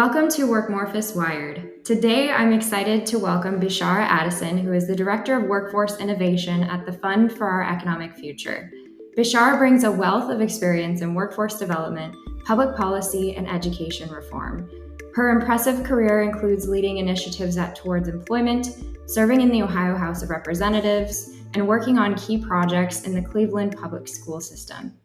Welcome to Workmorphous Wired. Today, I'm excited to welcome Bishara Addison, who is the Director of Workforce Innovation at the Fund for Our Economic Future. Bishara brings a wealth of experience in workforce development, public policy, and education reform. Her impressive career includes leading initiatives at Towards Employment, serving in the Ohio House of Representatives, and working on key projects in the Cleveland public school system.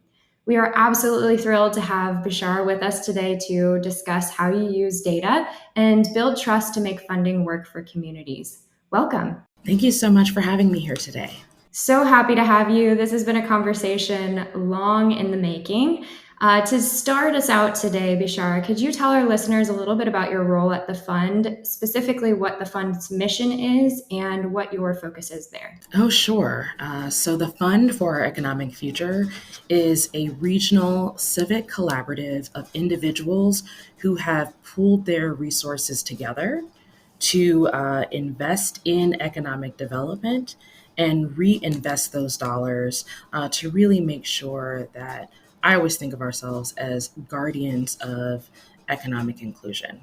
We are absolutely thrilled to have Bishara with us today to discuss how you use data and build trust to make funding work for communities. Welcome. Thank you so much for having me here today. So happy to have you. This has been a conversation long in the making. To start us out today, Bishara, could you tell our listeners a little bit about your role at the fund, specifically what the fund's mission is and what your focus is there? Oh, sure. So the Fund for Our Economic Future is a regional civic collaborative of individuals who have pooled their resources together to invest in economic development and reinvest those dollars to really make sure that I always think of ourselves as guardians of economic inclusion.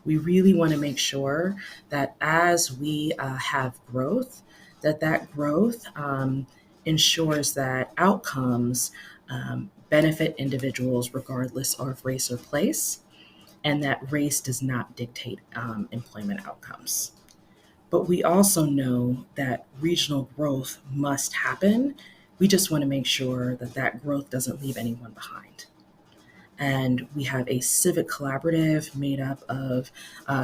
We really want to make sure that as we have growth, that growth ensures that outcomes benefit individuals regardless of race or place, and that race does not dictate employment outcomes. But we also know that regional growth must happen. We just want to make sure that that growth doesn't leave anyone behind. And we have a civic collaborative made up of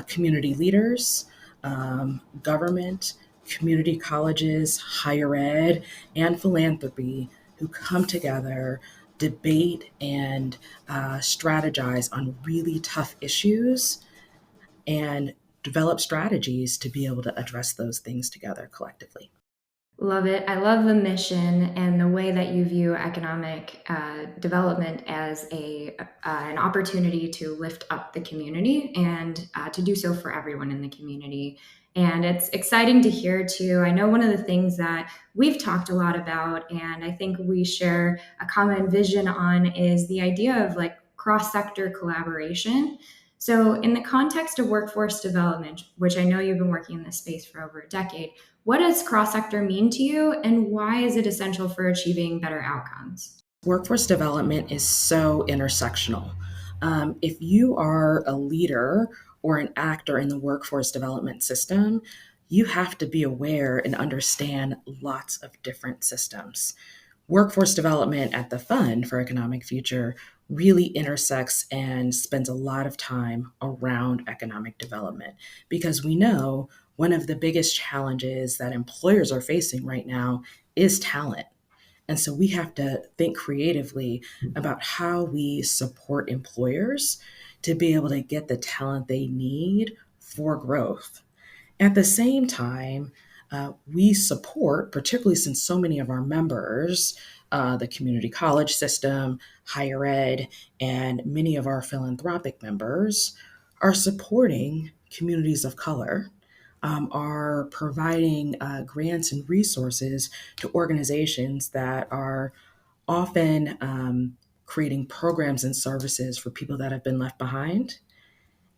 community leaders, government, community colleges, higher ed, and philanthropy who come together, debate, and strategize on really tough issues and develop strategies to be able to address those things together collectively. Love it. I love the mission and the way that you view economic development as an opportunity to lift up the community and to do so for everyone in the community. And it's exciting to hear too. I know one of the things that we've talked a lot about, and I think we share a common vision on, is the idea of like cross-sector collaboration. So, in the context of workforce development, which I know you've been working in this space for over a decade, what does cross-sector mean to you, and why is it essential for achieving better outcomes? Workforce development is so intersectional. If you are a leader or an actor in the workforce development system, you have to be aware and understand lots of different systems. Workforce development at the Fund for Economic Future really intersects and spends a lot of time around economic development because we know one of the biggest challenges that employers are facing right now is talent. And so we have to think creatively about how we support employers to be able to get the talent they need for growth. At the same time, we support, particularly since so many of our members, the community college system, higher ed, and many of our philanthropic members are supporting communities of color, are providing grants and resources to organizations that are often creating programs and services for people that have been left behind.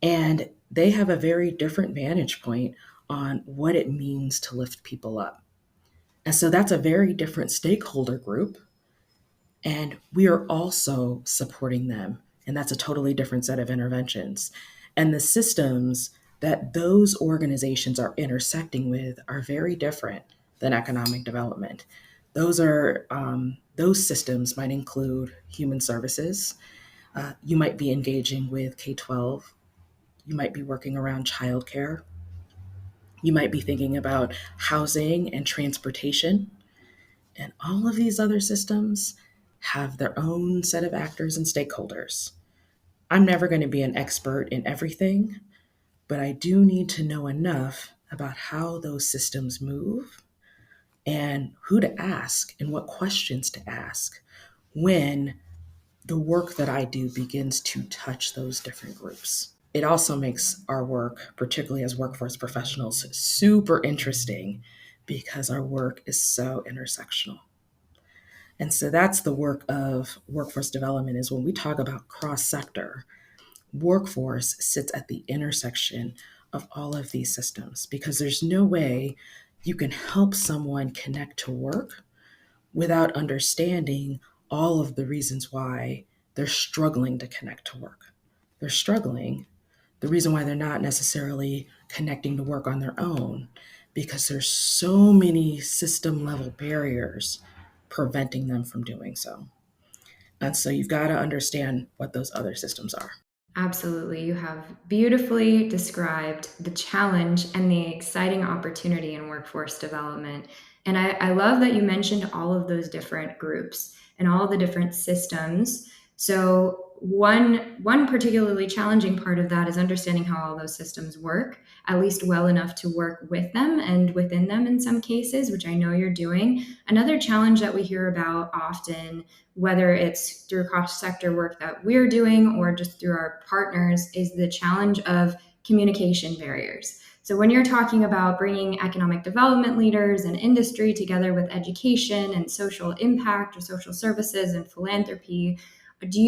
And they have a very different vantage point on what it means to lift people up. And so that's a very different stakeholder group. And we are also supporting them. And that's a totally different set of interventions. And the systems that those organizations are intersecting with are very different than economic development. Those systems might include human services. You might be engaging with K-12. You might be working around childcare. You might be thinking about housing and transportation. And all of these other systems have their own set of actors and stakeholders. I'm never going to be an expert in everything, but I do need to know enough about how those systems move and who to ask and what questions to ask when the work that I do begins to touch those different groups. It also makes our work, particularly as workforce professionals, super interesting because our work is so intersectional. And so that's the work of workforce development is when we talk about cross-sector, Workforce sits at the intersection of all of these systems because there's no way you can help someone connect to work without understanding all of the reasons why they're struggling to connect to work. They're struggling. The reason why they're not necessarily connecting to work on their own, because there's so many system level barriers preventing them from doing so. And so you've got to understand what those other systems are. Absolutely. You have beautifully described the challenge and the exciting opportunity in workforce development. And I love that you mentioned all of those different groups and all the different systems. So one particularly challenging part of that is understanding how all those systems work, at least well enough to work with them and within them in some cases, which I know you're doing. Another challenge that we hear about often, whether it's through cross sector work that we're doing or just through our partners, is the challenge of communication barriers. So, when you're talking about bringing economic development leaders and industry together with education and social impact or social services and philanthropy, do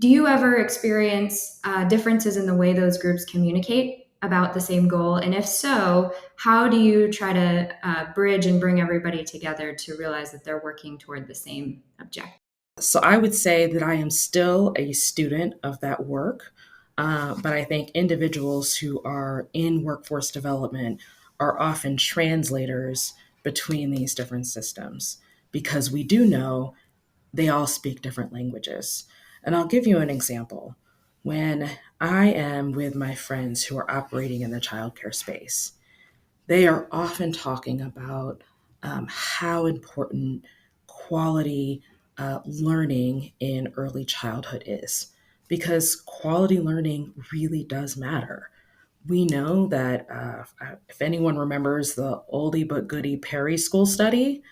you ever experience differences in the way those groups communicate about the same goal? And if so, how do you try to bridge and bring everybody together to realize that they're working toward the same objective? So I would say that I am still a student of that work, but I think individuals who are in workforce development are often translators between these different systems because we do know they all speak different languages. And I'll give you an example. When I am with my friends who are operating in the childcare space, they are often talking about how important quality learning in early childhood is, because quality learning really does matter. We know that if anyone remembers the oldie but goodie Perry School study,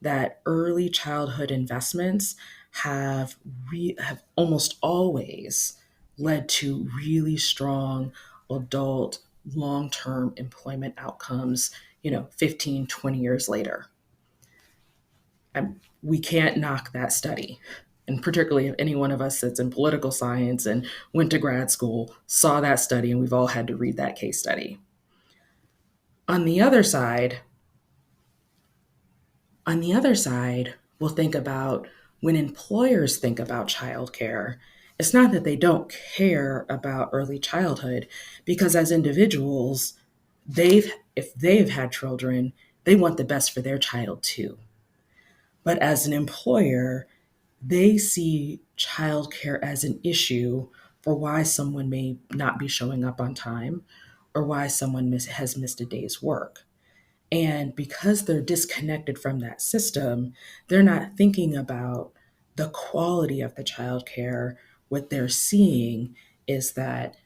that early childhood investments have almost always led to really strong adult long-term employment outcomes, 15, 20 years later. We can't knock that study. And particularly if any one of us that's in political science and went to grad school saw that study, and we've all had to read that case study. On the other side, we'll think about when employers think about childcare, it's not that they don't care about early childhood, because as individuals, if they've had children, they want the best for their child too. But as an employer, they see childcare as an issue for why someone may not be showing up on time or why someone has missed a day's work. And because they're disconnected from that system, they're not thinking about the quality of the childcare. What they're seeing is that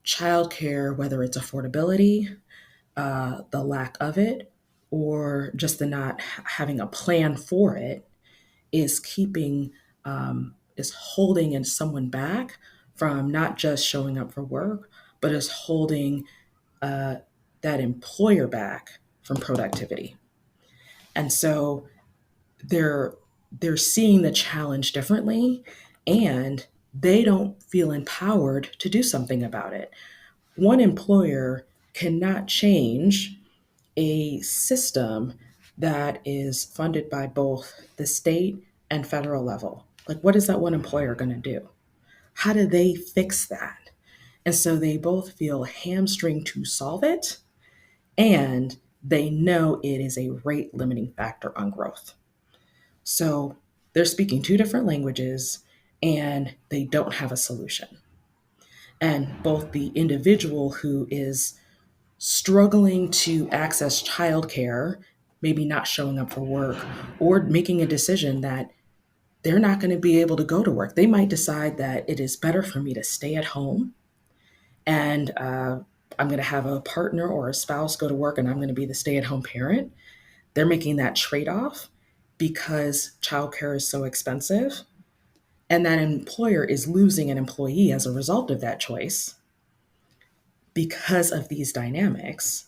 childcare, whether it's affordability, the lack of it, or just the not having a plan for it, is is holding in someone back from not just showing up for work, but is holding uh, that employer back from productivity. And so they're they're seeing the challenge differently, and they don't feel empowered to do something about it. One employer cannot change a system that is funded by both the state and federal level. Like, what is that one employer going to do? How do they fix that? And so they both feel hamstringed to solve it, and they know it is a rate limiting factor on growth. So they're speaking two different languages and they don't have a solution. And both the individual who is struggling to access childcare, maybe not showing up for work, or making a decision that they're not going to be able to go to work. They might decide that it is better for me to stay at home and I'm going to have a partner or a spouse go to work and I'm going to be the stay at home parent. They're making that trade off because childcare is so expensive. And that employer is losing an employee as a result of that choice because of these dynamics.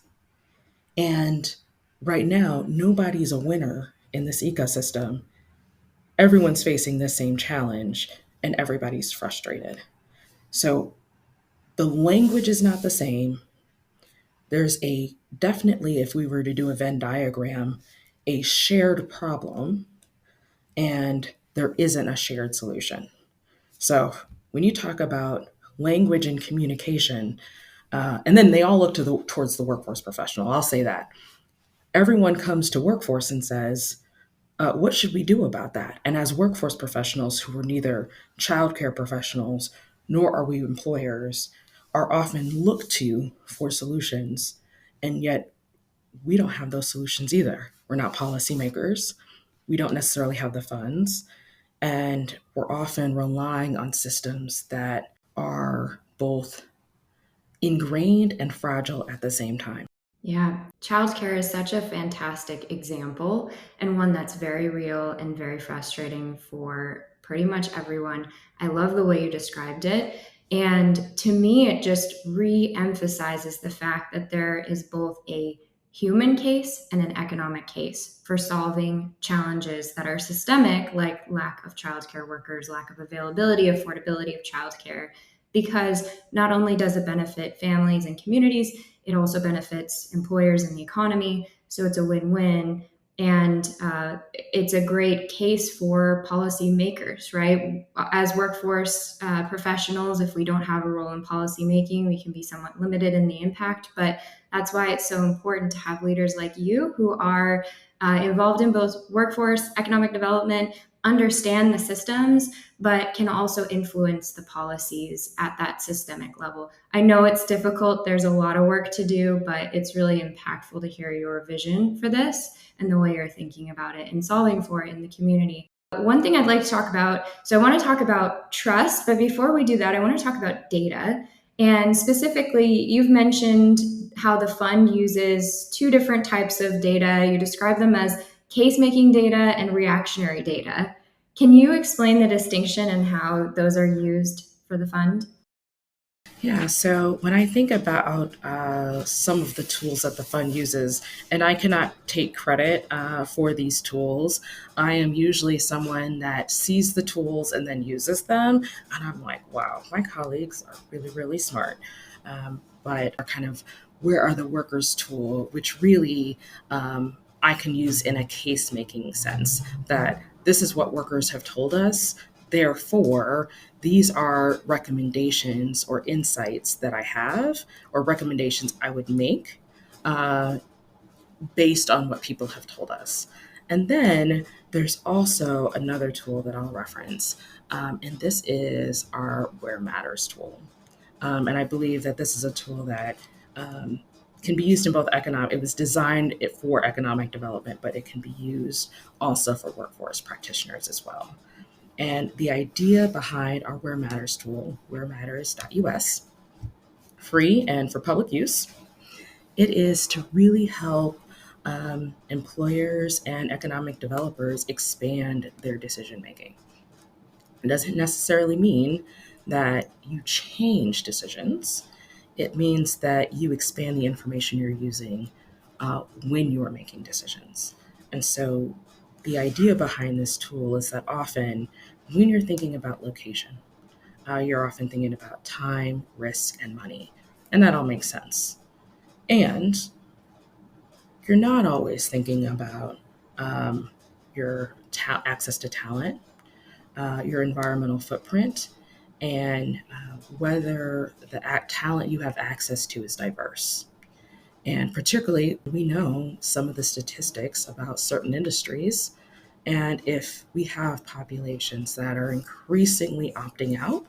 And right now, nobody's a winner in this ecosystem. Everyone's facing the same challenge and everybody's frustrated. So the language is not the same. There's a definitely, if we were to do a Venn diagram, a shared problem, and there isn't a shared solution. So when you talk about language and communication, and then they all look towards the workforce professional. I'll say that everyone comes to workforce and says, what should we do about that? And as workforce professionals who are neither childcare professionals nor are we employers, are often looked to for solutions, and yet we don't have those solutions either. We're not policymakers. We don't necessarily have the funds. And we're often relying on systems that are both ingrained and fragile at the same time. Yeah, childcare is such a fantastic example and one that's very real and very frustrating for pretty much everyone. I love the way you described it. And to me, it just re emphasizes the fact that there is both a human case and an economic case for solving challenges that are systemic, like lack of childcare workers, lack of availability, affordability of childcare, because not only does it benefit families and communities, it also benefits employers and the economy. So it's a win win. And it's a great case for policymakers, right? As workforce professionals, if we don't have a role in policy making, we can be somewhat limited in the impact. But that's why it's so important to have leaders like you who are involved in both workforce, economic development, understand the systems, but can also influence the policies at that systemic level. I know it's difficult, there's a lot of work to do, but it's really impactful to hear your vision for this and the way you're thinking about it and solving for it in the community. One thing I'd like to talk about, so I want to talk about trust, but before we do that, I want to talk about data. And specifically, you've mentioned how the fund uses two different types of data. You describe them as case making data and reactionary data. Can you explain the distinction and how those are used for the fund? Yeah, so when I think about some of the tools that the fund uses, and I cannot take credit for these tools, I am usually someone that sees the tools and then uses them. And I'm like, wow, my colleagues are really, really smart. But are kind of where are the workers tool, which really I can use in a case making sense that this is what workers have told us. Therefore, these are recommendations or insights that I have, or recommendations I would make uh, based on what people have told us. And then there's also another tool that I'll reference, and this is our Where Matters tool. And I believe that this is a tool that um, can be used in both economic, it was designed for economic development, but it can be used also for workforce practitioners as well. And the idea behind our Where Matters tool, wherematters.us, free and for public use, it is to really help employers and economic developers expand their decision making. It doesn't necessarily mean that you change decisions. It means that you expand the information you're using when you're making decisions. And so the idea behind this tool is that often when you're thinking about location, you're often thinking about time, risk, and money. And that all makes sense. And you're not always thinking about um, your access to talent, your environmental footprint, and whether the talent you have access to is diverse. And particularly, we know some of the statistics about certain industries. And if we have populations that are increasingly opting out,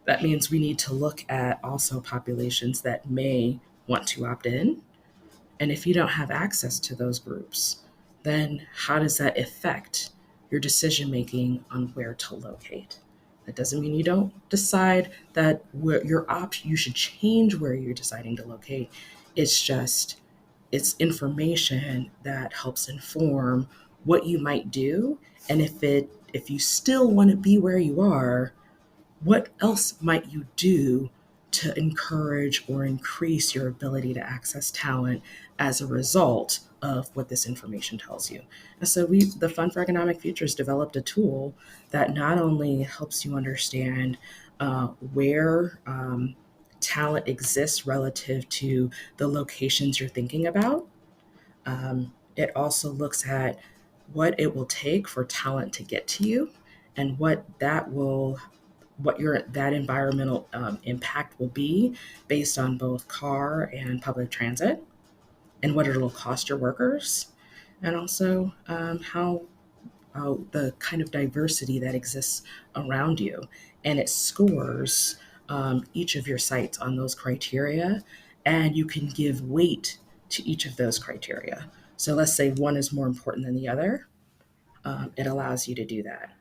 that means we need to look at also populations that may want to opt in. And if you don't have access to those groups, then how does that affect your decision making on where to locate? That doesn't mean you don't decide that where you should change where you're deciding to locate. It's just it's information that helps inform what you might do, and if you still want to be where you are, what else might you do to encourage or increase your ability to access talent as a result of what this information tells you. And so the Fund for Economic Futures developed a tool that not only helps you understand where talent exists relative to the locations you're thinking about. It also looks at what it will take for talent to get to you and what your that environmental impact will be based on both car and public transit, and what it'll cost your workers, and also how the kind of diversity that exists around you. And it scores each of your sites on those criteria, and you can give weight to each of those criteria. So let's say one is more important than the other. It allows you to do that.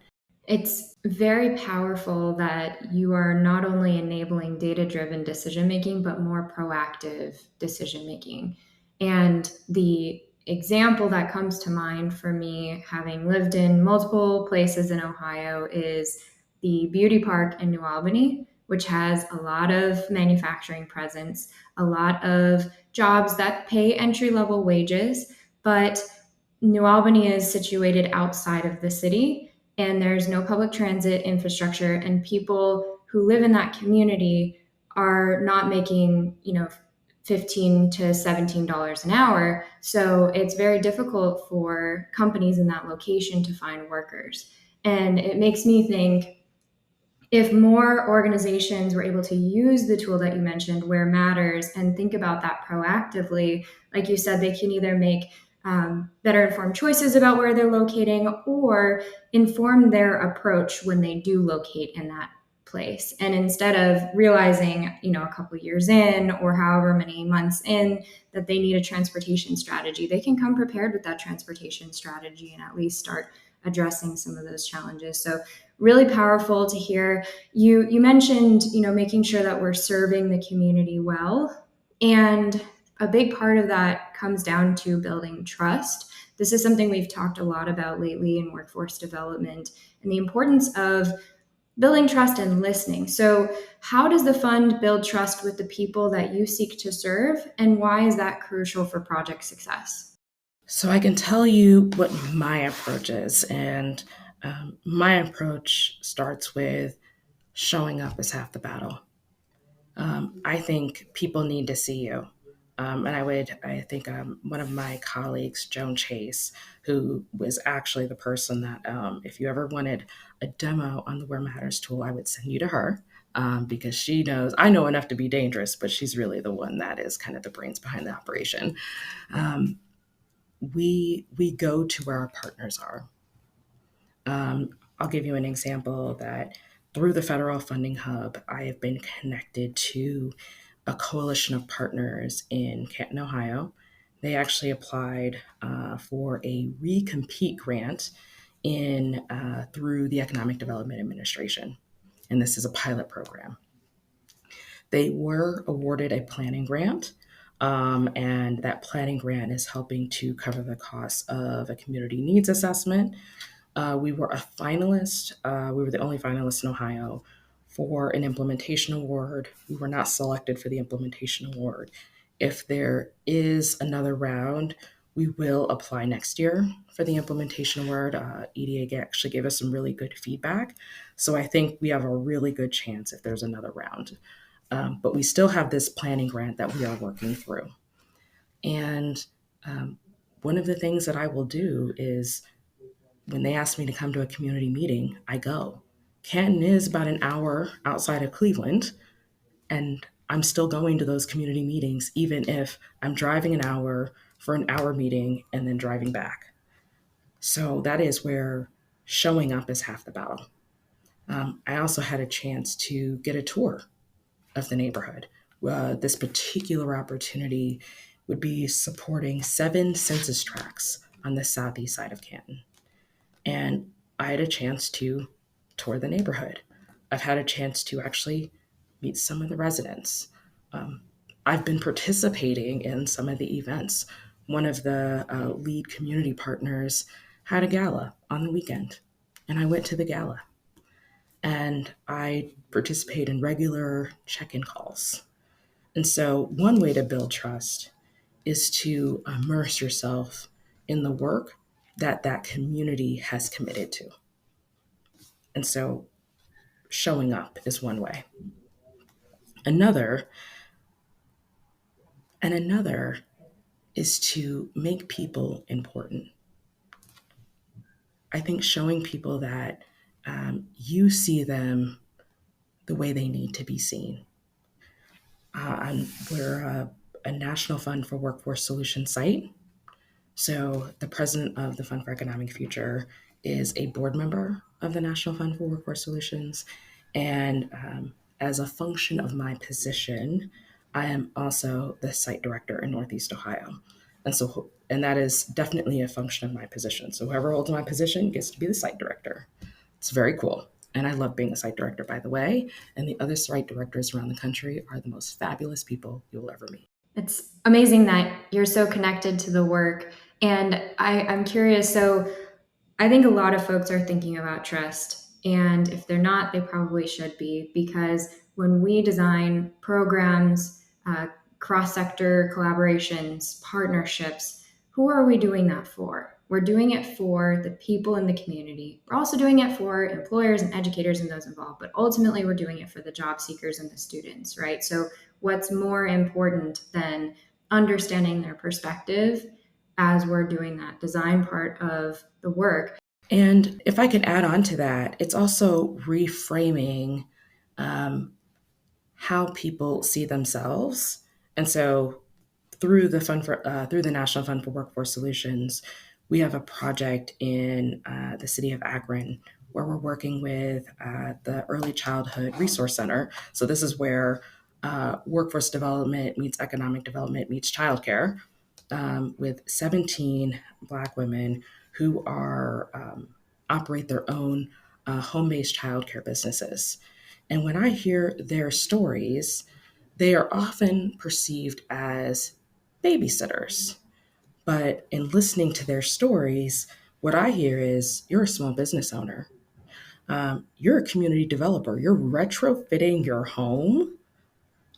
It's very powerful that you are not only enabling data driven decision making, but more proactive decision making. And the example that comes to mind for me, having lived in multiple places in Ohio, is the beauty park in New Albany, which has a lot of manufacturing presence, a lot of jobs that pay entry level wages, but New Albany is situated outside of the city, and there's no public transit infrastructure, and people who live in that community are not making, 15 to $17 an hour. So it's very difficult for companies in that location to find workers. And it makes me think, if more organizations were able to use the tool that you mentioned, where matters, and think about that proactively, like you said, they can either make better informed choices about where they're locating, or inform their approach when they do locate in that place. And instead of realizing, a couple years in or however many months in, that they need a transportation strategy, they can come prepared with that transportation strategy and at least start addressing some of those challenges. So really powerful to hear. You mentioned, making sure that we're serving the community well. And a big part of that comes down to building trust. This is something we've talked a lot about lately in workforce development, and the importance of building trust and listening. So, how does the fund build trust with the people that you seek to serve, and why is that crucial for project success? So I can tell you what my approach is. And my approach starts with showing up is half the battle. I think people need to see you. I think one of my colleagues, Joan Chase, who was actually the person that, if you ever wanted a demo on the Where Matters tool, I would send you to her, because she knows, I know enough to be dangerous, but she's really the one that is kind of the brains behind the operation. Um, we go to where our partners are. I'll give you an example that through the Federal Funding Hub, I have been connected to a coalition of partners in Canton, Ohio. They actually applied for a recompete grant in through the Economic Development Administration, and this is a pilot program. They were awarded a planning grant, and that planning grant is helping to cover the costs of a community needs assessment. We were a finalist. We were the only finalist in Ohio for an implementation award. We were not selected for the implementation award. If there is another round, we will apply next year for the implementation award. EDA actually gave us some really good feedback. So I think we have a really good chance if there's another round. But we still have this planning grant that we are working through. And one of the things that I will do is, when they ask me to come to a community meeting, I go. Canton is about an hour outside of Cleveland, and I'm still going to those community meetings, even if I'm driving an hour for an hour meeting and then driving back. So that is where showing up is half the battle. I also had a chance to get a tour of the neighborhood. This particular opportunity would be supporting 7 census tracts on the southeast side of Canton. And I had a chance to tour the neighborhood. I've had a chance to actually meet some of the residents. Um, I've been participating in some of the events. One of the lead community partners had a gala on the weekend, and I went to the gala. And I participate in regular check in calls. And so, one way to build trust is to immerse yourself in the work that that community has committed to. And so showing up is one way. Another, another is to make people important. I think showing people that you see them the way they need to be seen. We're a National Fund for Workforce Solutions site. So the president of the Fund for Economic Future is a board member of the National Fund for Workforce Solutions. And as a function of my position, I am also the site director in Northeast Ohio. And that is definitely a function of my position. So whoever holds my position gets to be the site director. It's very cool. And I love being a site director, by the way. And the other site directors around the country are the most fabulous people you'll ever meet. It's amazing that you're so connected to the work. And I'm curious. So, I think a lot of folks are thinking about trust. And if they're not, they probably should be, because when we design programs, cross sector collaborations, partnerships, who are we doing that for? We're doing it for the people in the community. We're also doing it for employers and educators and those involved, but ultimately we're doing it for the job seekers and the students, right? So, what's more important than understanding their perspective as we're doing that design part of the work? And if I could add on to that, it's also reframing um, how people see themselves. And so through the National Fund for Workforce Solutions, we have a project in the city of Akron where we're working with the Early Childhood Resource Center. So this is where workforce development meets economic development meets childcare, with 17 Black women who are operate their own home-based childcare businesses. And when I hear their stories, they are often perceived as babysitters. But in listening to their stories, what I hear is you're a small business owner. You're a community developer. You're retrofitting your home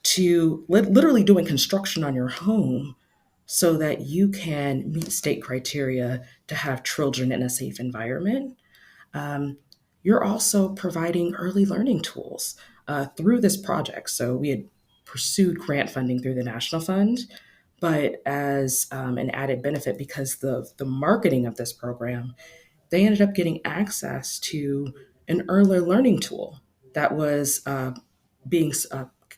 to literally doing construction on your home so that you can meet state criteria to have children in a safe environment. Um, you're also providing early learning tools through this project. So we had pursued grant funding through the National Fund, but as an added benefit, because the marketing of this program, they ended up getting access to an early learning tool that was being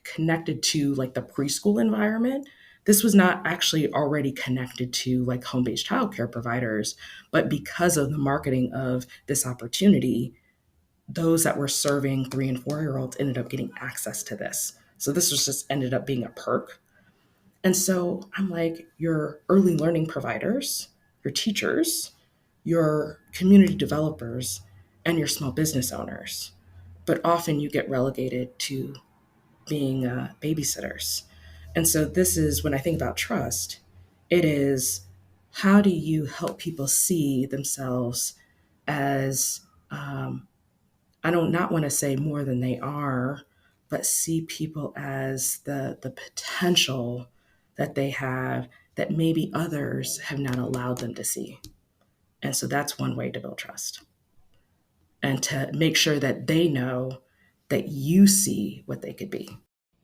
connected to like the preschool environment. This was not actually already connected to like home-based childcare providers, but because of the marketing of this opportunity, those that were serving 3 and 4 year olds ended up getting access to this. So this was just ended up being a perk. And so I'm like, your early learning providers, your teachers, your community developers, and your small business owners. But often you get relegated to being babysitters. And so this is when I think about trust, it is how do you help people see themselves as, I don't not want to say more than they are, but see people as the potential that they have that maybe others have not allowed them to see. And so that's one way to build trust and to make sure that they know that you see what they could be.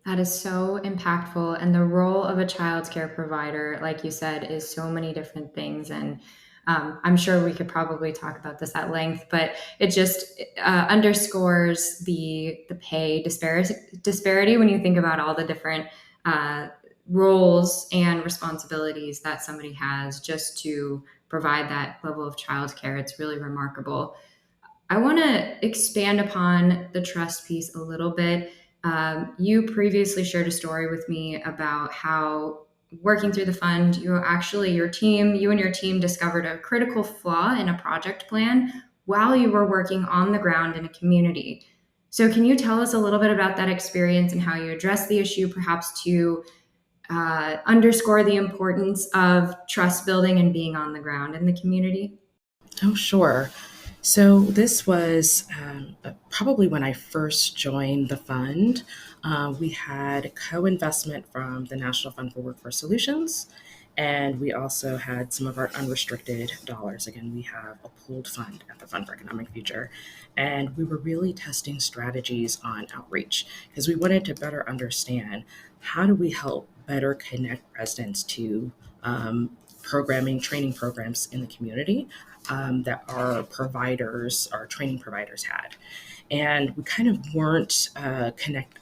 That is so impactful. And the role of a child care provider, like you said, is so many different things. And I'm sure we could probably talk about this at length, but it just underscores the pay disparity when you think about all the different uh, roles and responsibilities that somebody has just to provide that level of child care. It's really remarkable. I want to expand upon the trust piece a little bit. You previously shared a story with me about how working through the fund, you and your team discovered a critical flaw in a project plan while you were working on the ground in a community. So, can you tell us a little bit about that experience and how you addressed the issue, perhaps to underscore the importance of trust building and being on the ground in the community? Oh, sure. So this was probably when I first joined the fund. We had co investment from the National Fund for Workforce Solutions And we also had some of our unrestricted dollars. Again, we have a pooled fund at the Fund for Economic Future. And we were really testing strategies on outreach because we wanted to better understand how do we help better connect residents to programming, training programs in the community that our training providers had. And we kind of weren't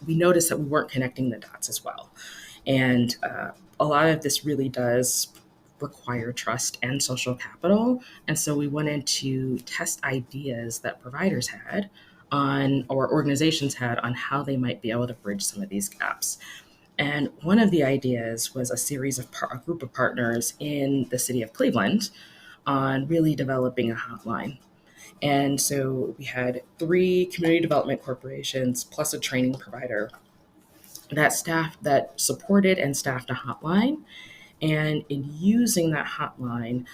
we noticed that we weren't connecting the dots as well. And a lot of this really does require trust and social capital. And so we wanted to test ideas that providers had on, or organizations had, on how they might be able to bridge some of these gaps. And one of the ideas was a group of partners in the city of Cleveland on really developing a hotline. And so we had 3 community development corporations plus a training provider that supported and staffed a hotline. And in using that hotline,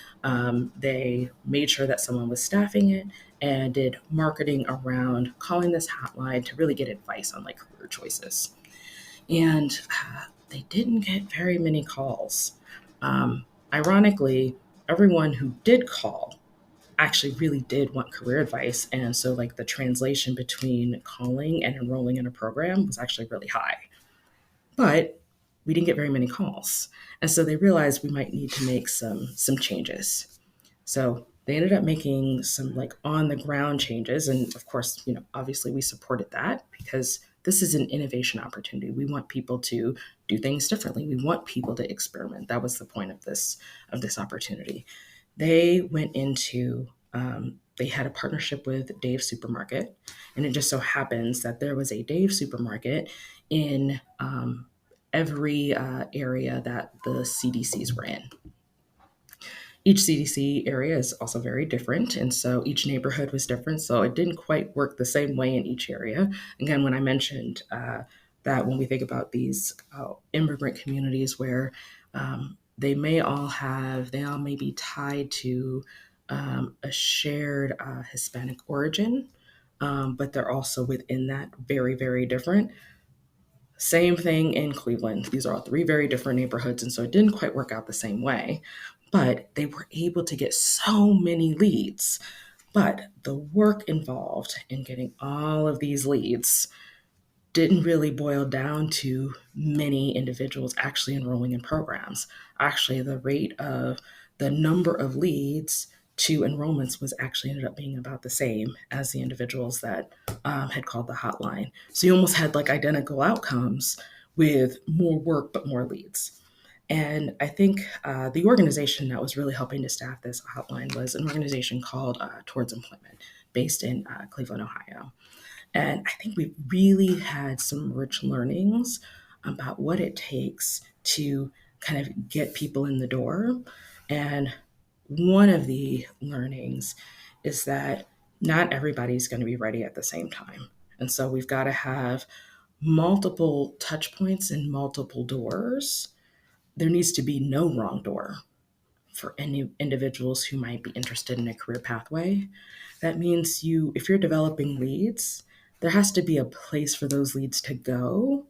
they made sure that someone was staffing it and did marketing around calling this hotline to really get advice on like career choices. And they didn't get very many calls. Ironically, everyone who did call actually really did want career advice. And so, like, the translation between calling and enrolling in a program was actually really high. But we didn't get very many calls. And so they realized we might need to make some changes. So they ended up making some like on the ground changes. And of course, obviously we supported that because this is an innovation opportunity. We want people to do things differently. We want people to experiment. That was the point of this opportunity. They went into they had a partnership with Dave's Supermarket, and it just so happens that there was a Dave's Supermarket in every area that the CDCs were in. Each CDC area is also very different, and so each neighborhood was different, so it didn't quite work the same way in each area. Again, when I mentioned that when we think about these immigrant communities where they all may be tied to a shared Hispanic origin, but they're also within that very, very different. Same thing in Cleveland. These are all 3 very different neighborhoods, and so it didn't quite work out the same way. But they were able to get so many leads. But the work involved in getting all of these leads didn't really boil down to many individuals actually enrolling in programs. Actually, the number of leads to enrollments was actually ended up being about the same as the individuals that had called the hotline. So you almost had like identical outcomes with more work but more leads. And I think the organization that was really helping to staff this hotline was an organization called Towards Employment, based in Cleveland, Ohio. And I think we really had some rich learnings about what it takes to kind of get people in the door. And one of the learnings is that not everybody's going to be ready at the same time. And so we've got to have multiple touch points and multiple doors. There needs to be no wrong door for any individuals who might be interested in a career pathway. That means if you're developing leads, there has to be a place for those leads to go,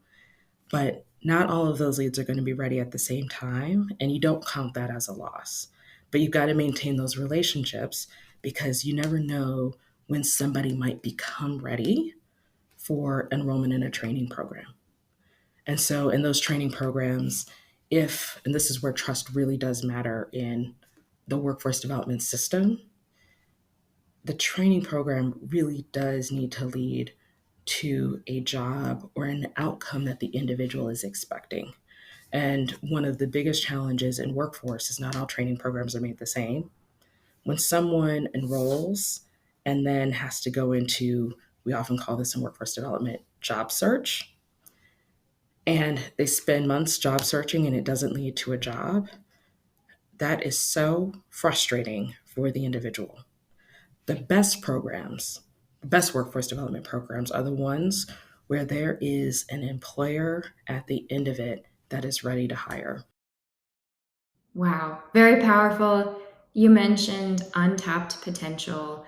but not all of those leads are going to be ready at the same time, and you don't count that as a loss. But you've got to maintain those relationships because you never know when somebody might become ready for enrollment in a training program. And so in those training programs, and this is where trust really does matter in the workforce development system, the training program really does need to lead to a job or an outcome that the individual is expecting. And one of the biggest challenges in workforce is not all training programs are made the same. When someone enrolls and then has to go into, we often call this in workforce development, job search, and they spend months job searching and it doesn't lead to a job, that is so frustrating for the individual. The best workforce development programs are the ones where there is an employer at the end of it that is ready to hire. Wow, very powerful. You mentioned untapped potential.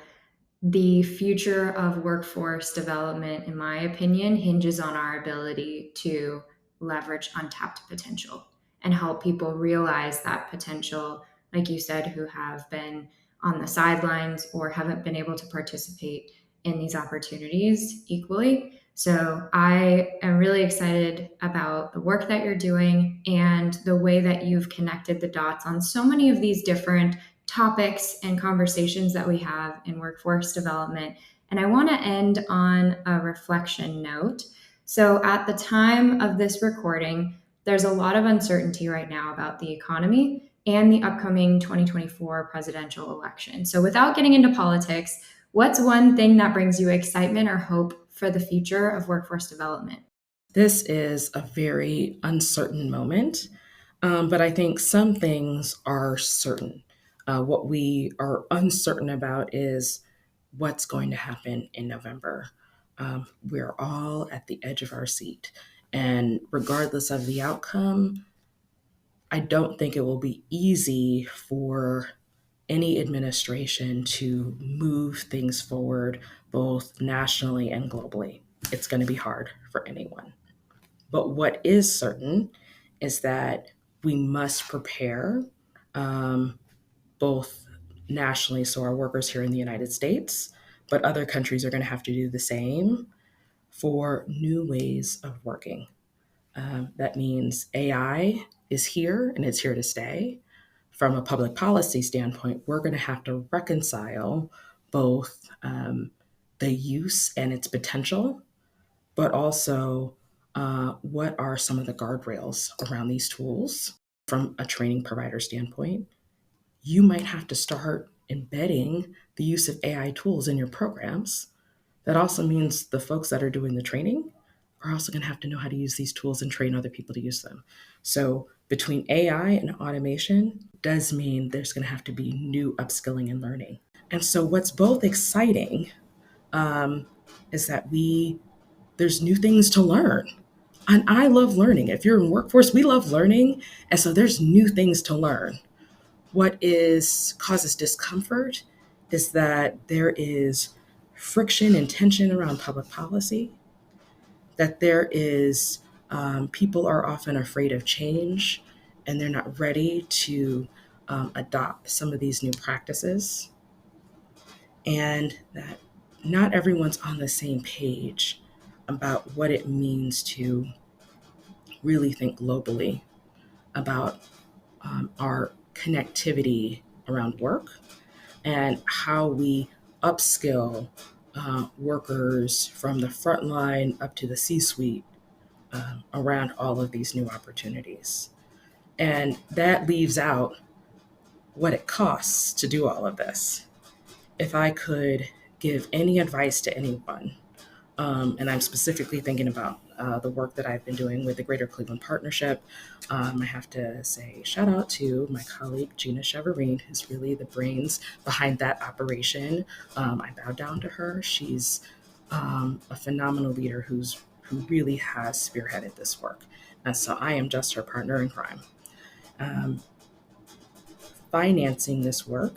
The future of workforce development, in my opinion, hinges on our ability to leverage untapped potential. and help people realize that potential, like you said, who have been on the sidelines or haven't been able to participate in these opportunities equally. So I am really excited about the work that you're doing and the way that you've connected the dots on so many of these different topics and conversations that we have in workforce development. And I want to end on a reflection note. So at the time of this recording, there's a lot of uncertainty right now about the economy and the upcoming 2024 presidential election. So without getting into politics, what's one thing that brings you excitement or hope for the future of workforce development? This is a very uncertain moment, but I think some things are certain. What we are uncertain about is what's going to happen in November. We're all at the edge of our seat. And regardless of the outcome, I don't think it will be easy for any administration to move things forward, both nationally and globally. It's going to be hard for anyone. But what is certain is that we must prepare both nationally, so our workers here in the United States, but other countries are going to have to do the same for new ways of working. That means AI is here and it's here to stay. From a public policy standpoint, we're going to have to reconcile both the use and its potential, but also what are some of the guardrails around these tools. From a training provider standpoint, you might have to start embedding the use of AI tools in your programs. That also means the folks that are doing the training are also going to have to know how to use these tools and train other people to use them. So between AI and automation does mean there's going to have to be new upskilling and learning. And so what's both exciting is that there's new things to learn. And I love learning. If you're in workforce, we love learning. And so there's new things to learn. What causes discomfort is that there is friction and tension around public policy, that there is people are often afraid of change and they're not ready to adopt some of these new practices, and that not everyone's on the same page about what it means to really think globally about our connectivity around work and how we upskill workers from the front line up to the C-suite around all of these new opportunities. And that leaves out what it costs to do all of this. If I could give any advice to anyone, and I'm specifically thinking about the work that I've been doing with the Greater Cleveland Partnership. I have to say shout out to my colleague Gina Cheverine, who's really the brains behind that operation. I bow down to her. She's a phenomenal leader who really has spearheaded this work. And so I am just her partner in crime. Financing this work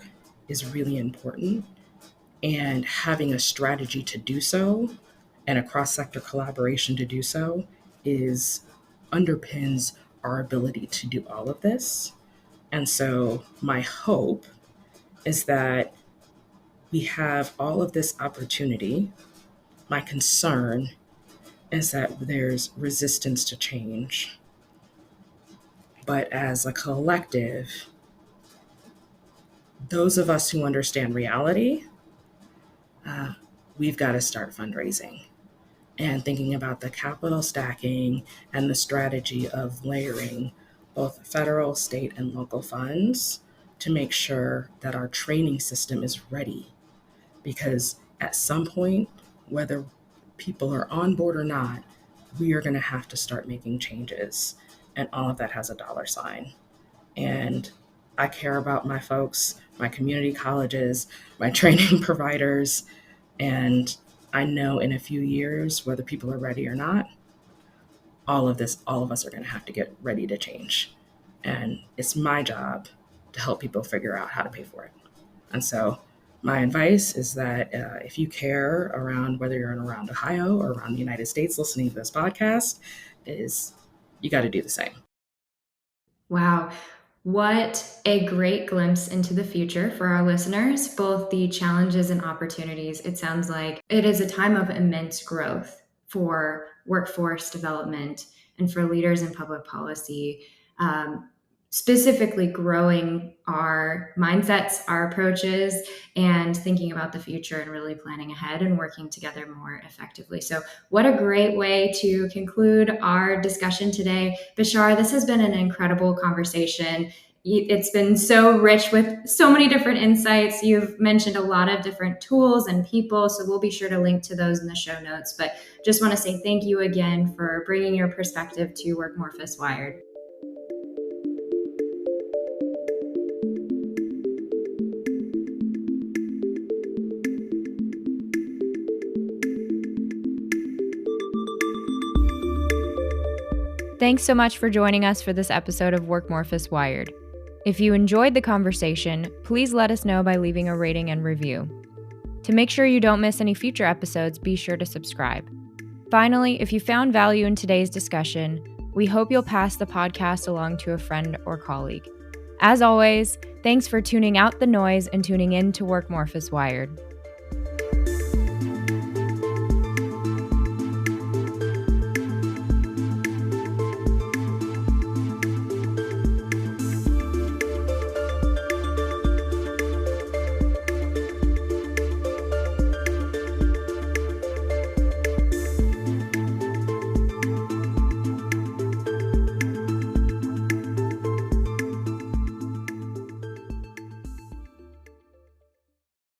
is really important, and having a strategy to do so and a cross-sector collaboration to do so is underpins our ability to do all of this. And so my hope is that we have all of this opportunity. My concern is that there's resistance to change. But as a collective, those of us who understand reality, we've got to start fundraising and thinking about the capital stacking and the strategy of layering both federal, state, and local funds to make sure that our training system is ready. Because at some point, whether people are on board or not, we are going to have to start making changes. And all of that has a dollar sign. And I care about my folks, my community colleges, my training providers, and I know in a few years, whether people are ready or not, all of us are going to have to get ready to change. And it's my job to help people figure out how to pay for it. And so my advice is that if you care around whether you're in around Ohio or around the United States listening to this podcast, is you got to do the same. Wow. What a great glimpse into the future for our listeners, both the challenges and opportunities. It sounds like it is a time of immense growth for workforce development and for leaders in public policy, specifically growing our mindsets, our approaches, and thinking about the future and really planning ahead and working together more effectively. So, what a great way to conclude our discussion today. Bishara, this has been an incredible conversation. It's been so rich with so many different insights. You've mentioned a lot of different tools and people, so we'll be sure to link to those in the show notes. But just want to say thank you again for bringing your perspective to Workmorphous Wired. Thanks so much for joining us for this episode of Workmorphous Wired. If you enjoyed the conversation, please let us know by leaving a rating and review. To make sure you don't miss any future episodes, be sure to subscribe. Finally, if you found value in today's discussion, we hope you'll pass the podcast along to a friend or colleague. As always, thanks for tuning out the noise and tuning in to Workmorphous Wired.